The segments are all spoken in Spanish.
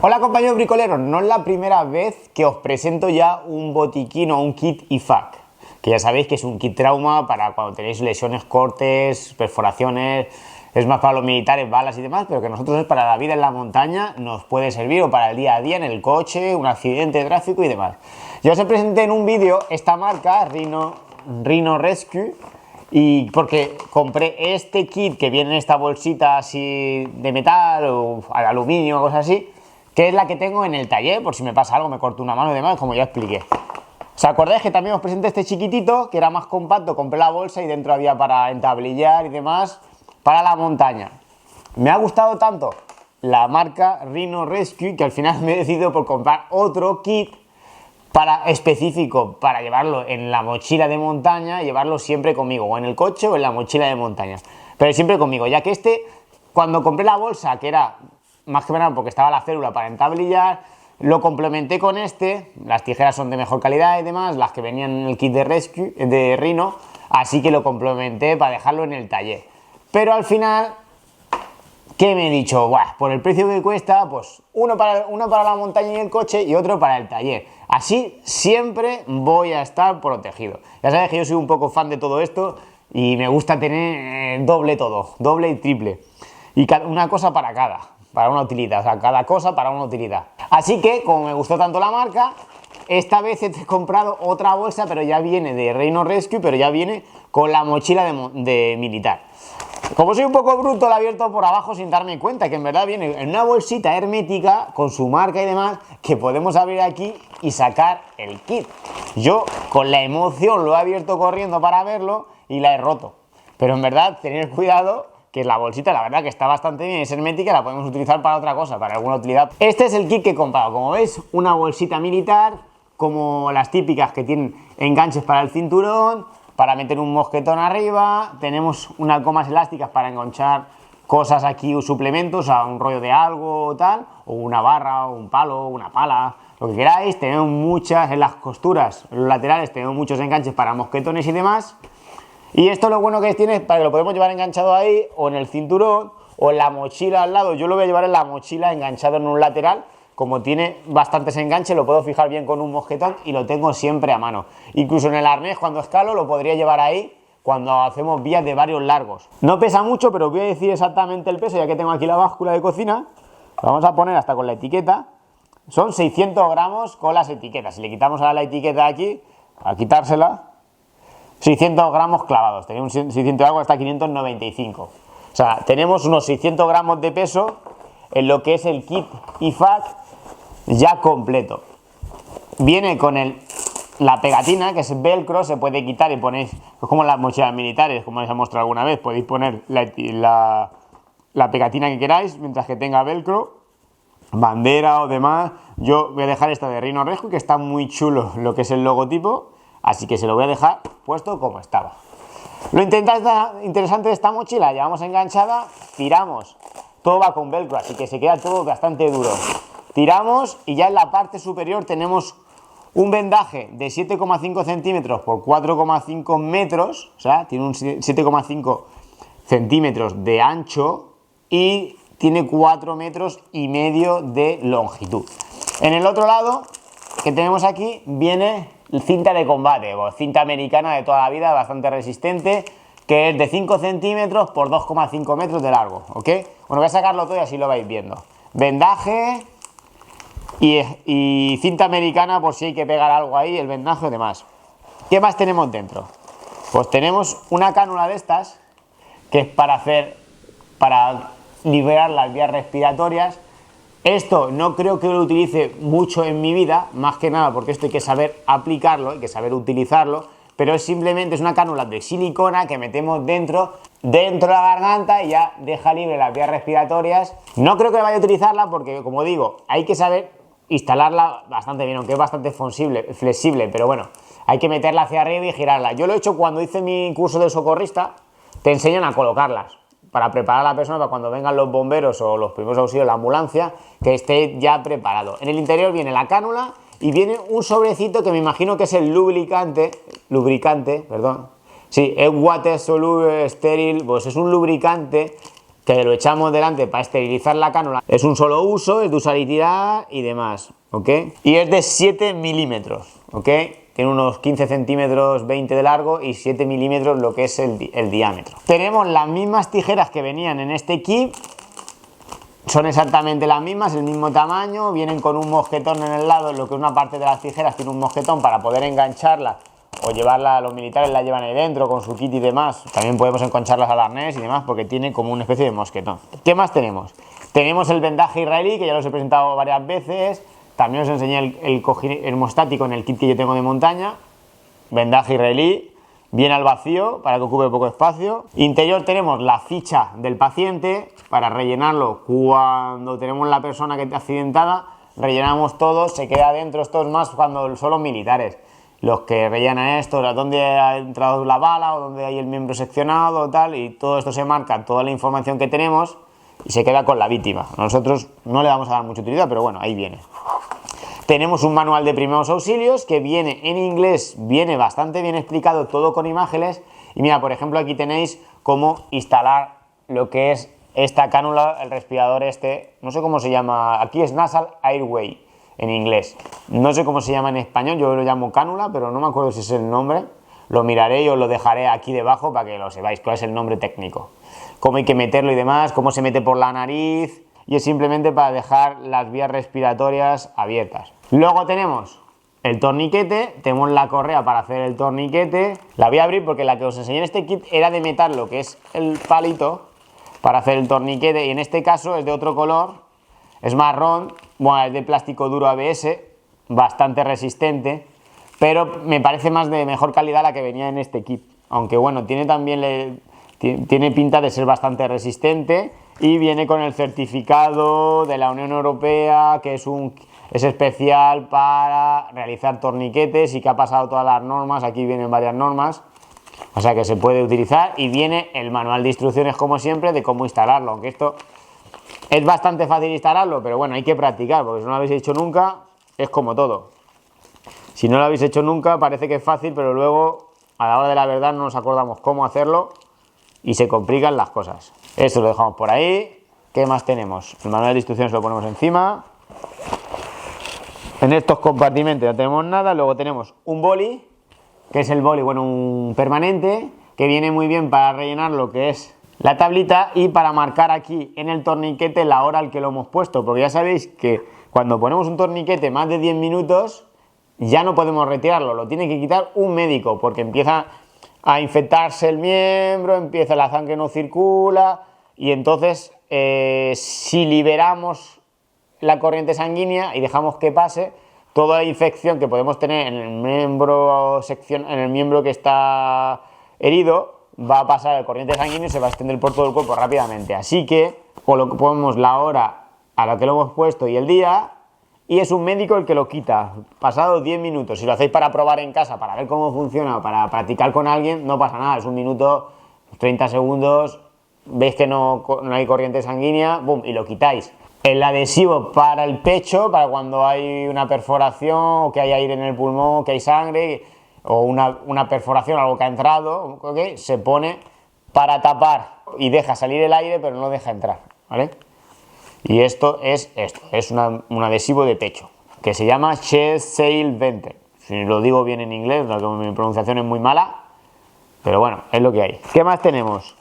Hola compañeros bricoleros, no es la primera vez que os presento ya un botiquín o un kit IFAK, que ya sabéis que es un kit trauma para cuando tenéis lesiones, cortes, perforaciones, es más para los militares, balas y demás, pero que nosotros es para la vida en la montaña, nos puede servir o para el día a día en el coche, un accidente de tráfico y demás. Yo os presenté en un vídeo esta marca, Rhino Rescue, y porque compré este kit que viene en esta bolsita así de metal o al aluminio o cosas así, que es la que tengo en el taller, por si me pasa algo, me corto una mano y demás, como ya expliqué. ¿Os acordáis que también os presenté este chiquitito, que era más compacto? Compré la bolsa y dentro había para entablillar y demás, para la montaña. Me ha gustado tanto la marca Rhino Rescue que al final me he decidido por comprar otro kit específico para llevarlo en la mochila de montaña, llevarlo siempre conmigo, o en el coche o en la mochila de montaña, pero siempre conmigo, ya que este, cuando compré la bolsa, que era más que nada porque estaba la célula para entablillar, lo complementé con este. Las tijeras son de mejor calidad y demás, las que venían en el kit de Rescue de Rhino, así que lo complementé para dejarlo en el taller. Pero al final, ¿qué me he dicho? Buah, por el precio que cuesta, pues uno para la montaña y el coche y otro para el taller. Así siempre voy a estar protegido. Ya sabéis que yo soy un poco fan de todo esto y me gusta tener doble todo, doble y triple. Y una cosa para una utilidad, o sea, cada cosa para una utilidad. Así que, como me gustó tanto la marca, esta vez he comprado otra bolsa, pero ya viene de Rhino Rescue, pero ya viene con la mochila de militar. Como soy un poco bruto, la he abierto por abajo sin darme cuenta, que en verdad viene en una bolsita hermética con su marca y demás, que podemos abrir aquí y sacar el kit. Yo, con la emoción, lo he abierto corriendo para verlo y la he roto. Pero en verdad, tener cuidado, que la bolsita, la verdad que está bastante bien, es hermética, la podemos utilizar para otra cosa, para alguna utilidad. Este es el kit que he comprado, como veis, una bolsita militar, como las típicas que tienen enganches para el cinturón, para meter un mosquetón arriba, tenemos unas gomas elásticas para enganchar cosas aquí o suplementos, a un rollo de algo o tal, o una barra, o un palo, una pala, lo que queráis. Tenemos muchas en las costuras, en los laterales tenemos muchos enganches para mosquetones y demás. Y esto lo bueno que tiene es para que lo podemos llevar enganchado ahí, o en el cinturón, o en la mochila al lado. Yo lo voy a llevar en la mochila enganchado en un lateral. Como tiene bastantes enganches, lo puedo fijar bien con un mosquetón y lo tengo siempre a mano. Incluso en el arnés, cuando escalo, lo podría llevar ahí cuando hacemos vías de varios largos. No pesa mucho, pero os voy a decir exactamente el peso, ya que tengo aquí la báscula de cocina. Lo vamos a poner hasta con la etiqueta. Son 600 gramos con las etiquetas. Si le quitamos ahora la etiqueta aquí, a quitársela, 600 gramos clavados. Tenemos 600 algo hasta 595. O sea, tenemos unos 600 gramos de peso en lo que es el kit IFAK ya completo. Viene con la pegatina, que es velcro, se puede quitar y ponéis, es como las mochilas militares, como les he mostrado alguna vez, podéis poner la pegatina que queráis, mientras que tenga velcro, bandera o demás. Yo voy a dejar esta de Rhino Rescue, que está muy chulo lo que es el logotipo, así que se lo voy a dejar puesto como estaba. Lo interesante de esta mochila, llevamos enganchada, tiramos, todo va con velcro, así que se queda todo bastante duro. Tiramos y ya en la parte superior tenemos un vendaje de 7,5 centímetros por 4,5 metros, o sea, tiene un 7,5 centímetros de ancho y tiene 4,5 metros de longitud. En el otro lado que tenemos aquí viene cinta de combate, o cinta americana de toda la vida, bastante resistente, que es de 5 centímetros por 2,5 metros de largo, ¿ok? Bueno, voy a sacarlo todo y así lo vais viendo. Vendaje y cinta americana por si hay que pegar algo ahí, el vendaje y demás. ¿Qué más tenemos dentro? Pues tenemos una cánula de estas, que es para liberar las vías respiratorias. Esto no creo que lo utilice mucho en mi vida, más que nada porque esto hay que saber aplicarlo, hay que saber utilizarlo, pero es una cánula de silicona que metemos dentro de la garganta y ya deja libre las vías respiratorias. No creo que vaya a utilizarla porque, como digo, hay que saber instalarla bastante bien, aunque es bastante flexible, pero bueno, hay que meterla hacia arriba y girarla. Yo lo he hecho cuando hice mi curso de socorrista, te enseñan a colocarlas para preparar a la persona para cuando vengan los bomberos o los primeros auxilios, la ambulancia, que esté ya preparado. En el interior viene la cánula y viene un sobrecito que me imagino que es el lubricante, sí, es water soluble estéril, pues es un lubricante que lo echamos delante para esterilizar la cánula. Es un solo uso, es de usar y tirar y demás, ¿ok? Y es de 7 milímetros, ¿ok? Tiene unos 15 centímetros 20 de largo y 7 milímetros lo que es el diámetro. Tenemos las mismas tijeras que venían en este kit. Son exactamente las mismas, el mismo tamaño, vienen con un mosquetón en el lado, lo que una parte de las tijeras tiene un mosquetón para poder engancharla o llevarla, los militares la llevan ahí dentro con su kit y demás. También podemos engancharlas al arnés y demás porque tiene como una especie de mosquetón. ¿Qué más tenemos? Tenemos el vendaje israelí, que ya los he presentado varias veces. También os enseñé el hermostático en el kit que yo tengo de montaña. Vendaje israelí, bien al vacío para que ocupe poco espacio. Interior tenemos la ficha del paciente para rellenarlo cuando tenemos la persona que está accidentada. Rellenamos todo, se queda dentro. Esto es más cuando son los militares los que rellenan esto, dónde ha entrado la bala o dónde hay el miembro seccionado, tal, y todo esto se marca, toda la información que tenemos y se queda con la víctima. Nosotros no le vamos a dar mucha utilidad, pero bueno, ahí viene. Tenemos un manual de primeros auxilios que viene en inglés, viene bastante bien explicado, todo con imágenes. Y mira, por ejemplo, aquí tenéis cómo instalar lo que es esta cánula, el respirador este, no sé cómo se llama, aquí es Nasal Airway en inglés. No sé cómo se llama en español, yo lo llamo cánula, pero no me acuerdo si es el nombre. Lo miraré y os lo dejaré aquí debajo para que lo sepáis, cuál es el nombre técnico. Cómo hay que meterlo y demás, cómo se mete por la nariz. Y es simplemente para dejar las vías respiratorias abiertas. Luego tenemos el torniquete, tenemos la correa para hacer el torniquete. La voy a abrir porque la que os enseñé en este kit era de metal, lo que es el palito para hacer el torniquete, y en este caso es de otro color, es marrón, bueno, es de plástico duro ABS, bastante resistente, pero me parece más de mejor calidad la que venía en este kit, aunque bueno, tiene también tiene pinta de ser bastante resistente. Y viene con el certificado de la Unión Europea, que es especial para realizar torniquetes y que ha pasado todas las normas. Aquí vienen varias normas, o sea que se puede utilizar. Y viene el manual de instrucciones, como siempre, de cómo instalarlo. Aunque esto es bastante fácil instalarlo, pero bueno, hay que practicar, porque si no lo habéis hecho nunca, es como todo. Si no lo habéis hecho nunca, parece que es fácil, pero luego, a la hora de la verdad, no nos acordamos cómo hacerlo y se complican las cosas. Esto lo dejamos por ahí. ¿Qué más tenemos? El manual de instrucciones lo ponemos encima. En estos compartimentos no tenemos nada. Luego tenemos un boli, que es el boli, bueno, un permanente, que viene muy bien para rellenar lo que es la tablita y para marcar aquí en el torniquete la hora al que lo hemos puesto, porque ya sabéis que cuando ponemos un torniquete más de 10 minutos ya no podemos retirarlo, lo tiene que quitar un médico, porque empieza a infectarse el miembro, empieza la sangre no circula y entonces si liberamos la corriente sanguínea y dejamos que pase, toda la infección que podemos tener en el miembro que está herido va a pasar la corriente sanguínea y se va a extender por todo el cuerpo rápidamente. Así que ponemos la hora a la que lo hemos puesto y el día, y es un médico el que lo quita pasados 10 minutos. Si lo hacéis para probar en casa, para ver cómo funciona o para practicar con alguien, no pasa nada, es un minuto, 30 segundos, veis que no hay corriente sanguínea, boom, y lo quitáis. El adhesivo para el pecho, para cuando hay una perforación o que hay aire en el pulmón, que hay sangre o una perforación, algo que ha entrado, ¿okay? Se pone para tapar y deja salir el aire pero no deja entrar, ¿vale? Y esto es un adhesivo de pecho que se llama Chest Sail Vente. Si lo digo bien en inglés, mi pronunciación es muy mala, pero bueno, es lo que hay. ¿Qué más tenemos?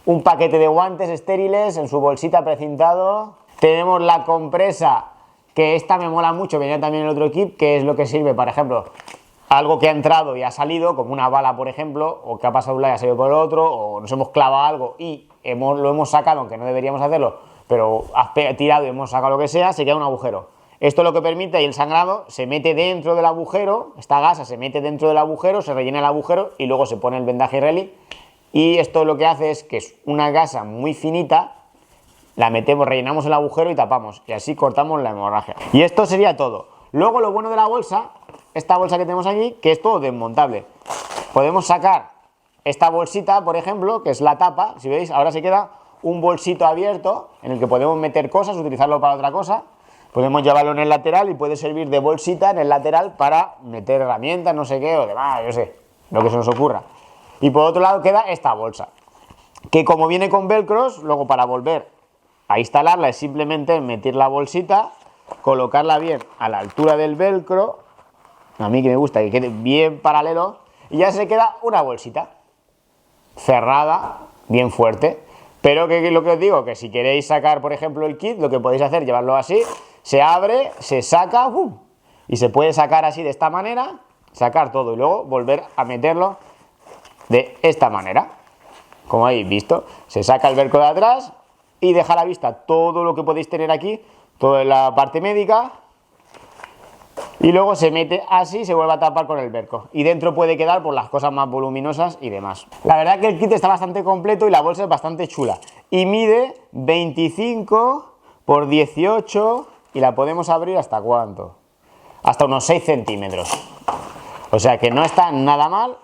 Un paquete de guantes estériles en su bolsita precintado. Tenemos la compresa, que esta me mola mucho, venía también en el otro kit, que es lo que sirve, por ejemplo, algo que ha entrado y ha salido, como una bala, por ejemplo, o que ha pasado un lado y ha salido por el otro, o nos hemos clavado algo y lo hemos sacado, aunque no deberíamos hacerlo, pero has tirado y hemos sacado lo que sea, se queda un agujero. Esto lo que permite, y el sangrado se mete dentro del agujero, esta gasa se mete dentro del agujero, se rellena el agujero y luego se pone el vendaje israelí. Y esto lo que hace es que es una gasa muy finita, la metemos, rellenamos el agujero y tapamos, y así cortamos la hemorragia. Y esto sería todo. Luego lo bueno de la bolsa, esta bolsa que tenemos aquí, que es todo desmontable. Podemos sacar esta bolsita, por ejemplo, que es la tapa, si veis, ahora se queda un bolsito abierto en el que podemos meter cosas, utilizarlo para otra cosa. Podemos llevarlo en el lateral y puede servir de bolsita en el lateral para meter herramientas, no sé qué, o demás, yo sé, lo que se nos ocurra. Y por otro lado queda esta bolsa, que como viene con velcros, luego para volver a instalarla es simplemente meter la bolsita, colocarla bien a la altura del velcro, a mí que me gusta que quede bien paralelo, y ya se queda una bolsita cerrada, bien fuerte. Pero que lo que os digo, que si queréis sacar, por ejemplo, el kit, lo que podéis hacer, llevarlo así, se abre, se saca, y se puede sacar así de esta manera, sacar todo y luego volver a meterlo de esta manera. Como habéis visto, se saca el velcro de atrás y deja a la vista todo lo que podéis tener aquí, toda la parte médica, y luego se mete así y se vuelve a tapar con el velcro. Y dentro puede quedar por las cosas más voluminosas y demás. La verdad que el kit está bastante completo y la bolsa es bastante chula. Y mide 25 por 18 y la podemos abrir ¿hasta cuánto? Hasta unos 6 centímetros. O sea que no está nada mal.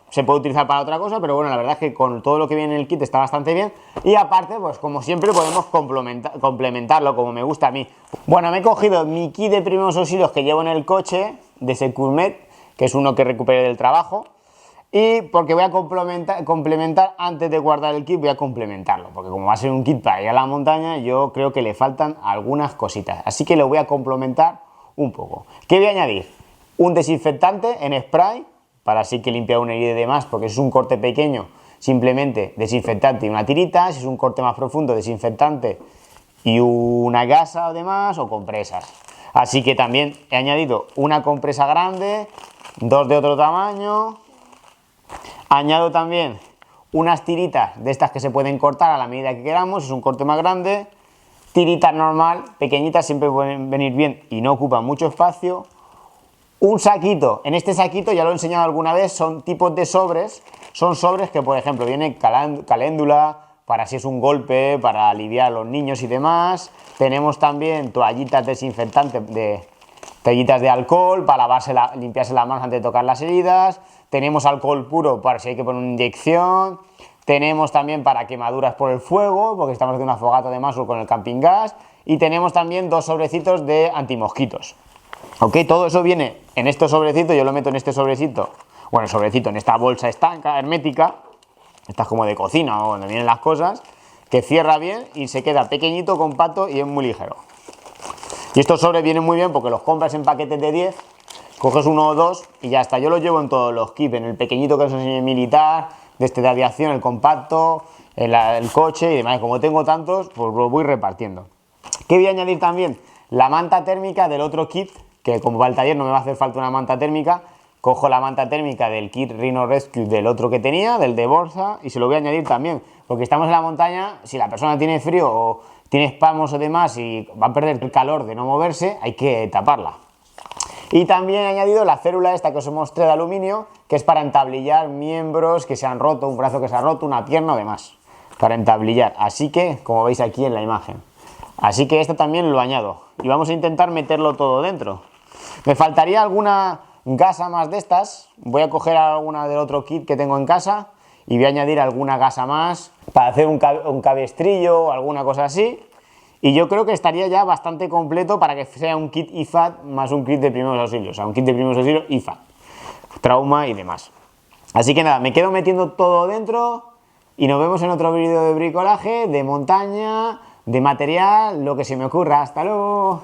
Se puede utilizar para otra cosa, pero bueno, la verdad es que con todo lo que viene en el kit está bastante bien. Y aparte, pues como siempre podemos complementarlo como me gusta a mí. Bueno, me he cogido mi kit de primeros auxilios que llevo en el coche, de Securmed, que es uno que recuperé del trabajo. Y porque voy a complementar, antes de guardar el kit, voy a complementarlo. Porque como va a ser un kit para ir a la montaña, yo creo que le faltan algunas cositas. Así que lo voy a complementar un poco. ¿Qué voy a añadir? Un desinfectante en spray, para así que limpiar una herida y demás, porque si es un corte pequeño, simplemente desinfectante y una tirita. Si es un corte más profundo, desinfectante y una gasa o demás, o compresas. Así que también he añadido una compresa grande, dos de otro tamaño. Añado también unas tiritas de estas que se pueden cortar a la medida que queramos, es un corte más grande. Tiritas normal, pequeñitas, siempre pueden venir bien y no ocupan mucho espacio. Un saquito, en este saquito ya lo he enseñado alguna vez, son tipos de sobres, son sobres que por ejemplo viene caléndula, para si es un golpe, para aliviar a los niños y demás. Tenemos también toallitas desinfectantes, toallitas de alcohol para limpiarse las manos antes de tocar las heridas. Tenemos alcohol puro para si hay que poner una inyección. Tenemos también para quemaduras por el fuego, porque estamos haciendo una fogata de maso con el camping gas. Y tenemos también dos sobrecitos de antimosquitos. Ok, todo eso viene en estos sobrecitos, yo lo meto en este sobrecito, bueno, sobrecito, en esta bolsa estanca, hermética, esta es como de cocina o donde vienen las cosas, que cierra bien y se queda pequeñito, compacto y es muy ligero. Y estos sobres vienen muy bien porque los compras en paquetes de 10, coges uno o dos y ya está. Yo los llevo en todos los kits, en el pequeñito que os enseñé militar, de aviación, el compacto, el coche y demás. Como tengo tantos, pues los voy repartiendo. ¿Qué voy a añadir también? La manta térmica del otro kit, que como para el taller no me va a hacer falta una manta térmica. Cojo la manta térmica del kit Rhino Rescue del otro que tenía, del de bolsa, y se lo voy a añadir también, porque estamos en la montaña, si la persona tiene frío o tiene espasmos o demás y va a perder el calor de no moverse, hay que taparla. Y también he añadido la célula esta que os mostré de aluminio, que es para entablillar miembros que se han roto, un brazo que se ha roto, una pierna o demás, para entablillar, así que, como veis aquí en la imagen. Así que esto también lo añado, y vamos a intentar meterlo todo dentro. Me faltaría alguna gasa más de estas, voy a coger alguna del otro kit que tengo en casa y voy a añadir alguna gasa más para hacer un cabestrillo o alguna cosa así, y yo creo que estaría ya bastante completo para que sea un kit IFAD más un kit de primeros auxilios, o sea, un kit de primeros auxilios IFAD, trauma y demás. Así que nada, me quedo metiendo todo dentro y nos vemos en otro vídeo de bricolaje, de montaña, de material, lo que se me ocurra. ¡Hasta luego!